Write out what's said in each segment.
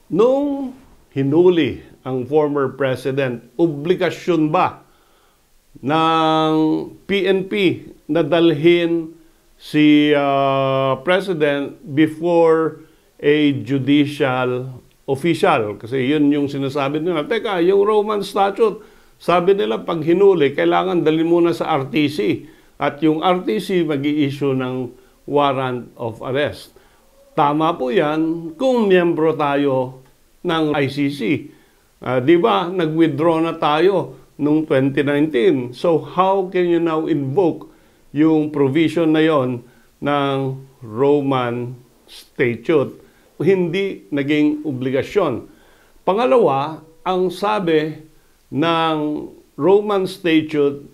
Nung hinuli ang former president, obligasyon ba ng PNP na dalhin si president before a judicial official? Kasi yun yung sinasabi nila. Teka, yung Roman Statute, sabi nila pag hinuli, kailangan dalhin muna sa RTC. At yung RTC mag-i-issue ng warrant of arrest. Tama po yan kung miyembro tayo ng ICC. Di ba, nag-withdraw na tayo noong 2019. So how can you now invoke yung provision na yon ng Roman Statute? Hindi naging obligasyon. Pangalawa, ang sabi ng Roman Statute,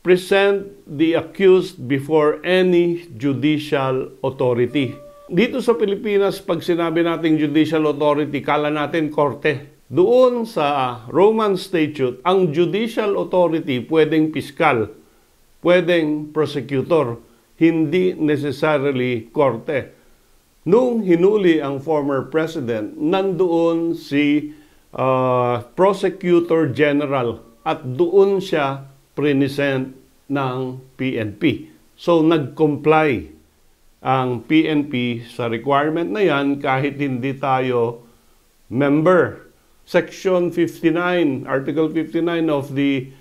present the accused before any judicial authority. Dito sa Pilipinas, pag sinabi nating judicial authority, kala natin korte. Doon sa Roman Statute, ang judicial authority pwedeng piskal, pwedeng prosecutor, hindi necessarily korte. Nung hinuli ang former president, nandoon si Prosecutor General at doon siya present ng PNP. So nag-comply ang PNP sa requirement na yan kahit hindi tayo member. Section 59, Article 59 of the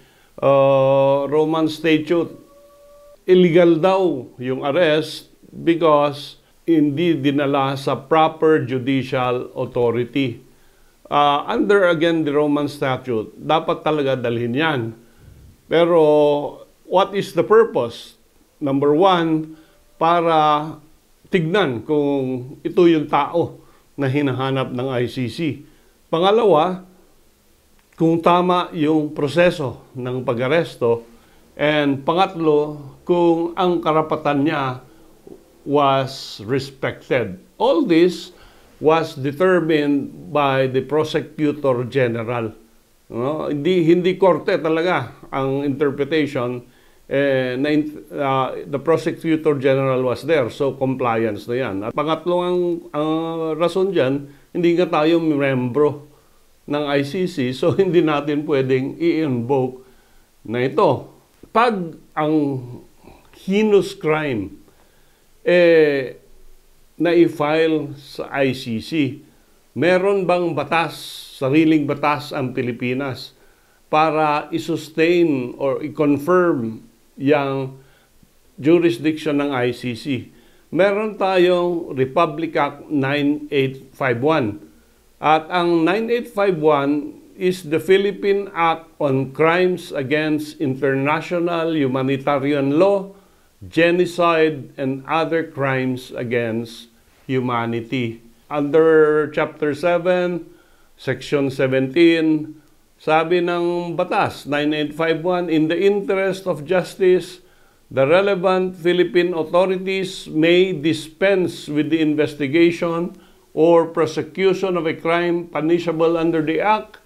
Roman Statute, illegal daw yung arrest because hindi dinala sa proper judicial authority. Under again the Roman Statute, dapat talaga dalhin yan. Pero what is the purpose? Number one, para tignan kung ito yung tao na hinahanap ng ICC. Pangalawa, kung tama yung proseso ng pag-aresto. And pangatlo, kung ang karapatan niya was respected. All this was determined by the Prosecutor General. No? Hindi korte talaga ang interpretation. The Prosecutor General was there, so compliance na yan. At pangatlong ang rason dyan, hindi nga tayo membro ng ICC, so hindi natin pwedeng i-invoke na ito. Pag ang heinous crime na-i-file sa ICC, meron bang batas, sariling batas ang Pilipinas para i-sustain or i-confirm yung jurisdiction ng ICC? Meron tayong Republic Act 9851. At ang 9851 is the Philippine Act on Crimes Against International Humanitarian Law, Genocide, and Other Crimes Against Humanity. Under Chapter 7, Section 17, sabi ng batas, 9851, in the interest of justice, the relevant Philippine authorities may dispense with the investigation or prosecution of a crime punishable under the Act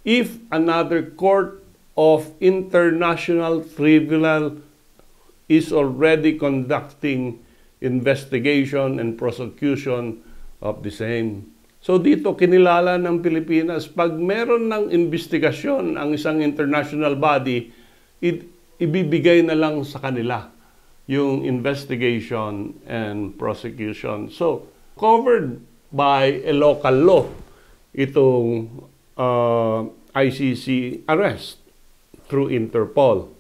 if another court of international tribunal is already conducting investigation and prosecution of the same. So dito kinilala ng Pilipinas, pag meron ng investigasyon ang isang international body, ibibigay na lang sa kanila yung investigation and prosecution. So covered by a local law itong ICC arrest through Interpol.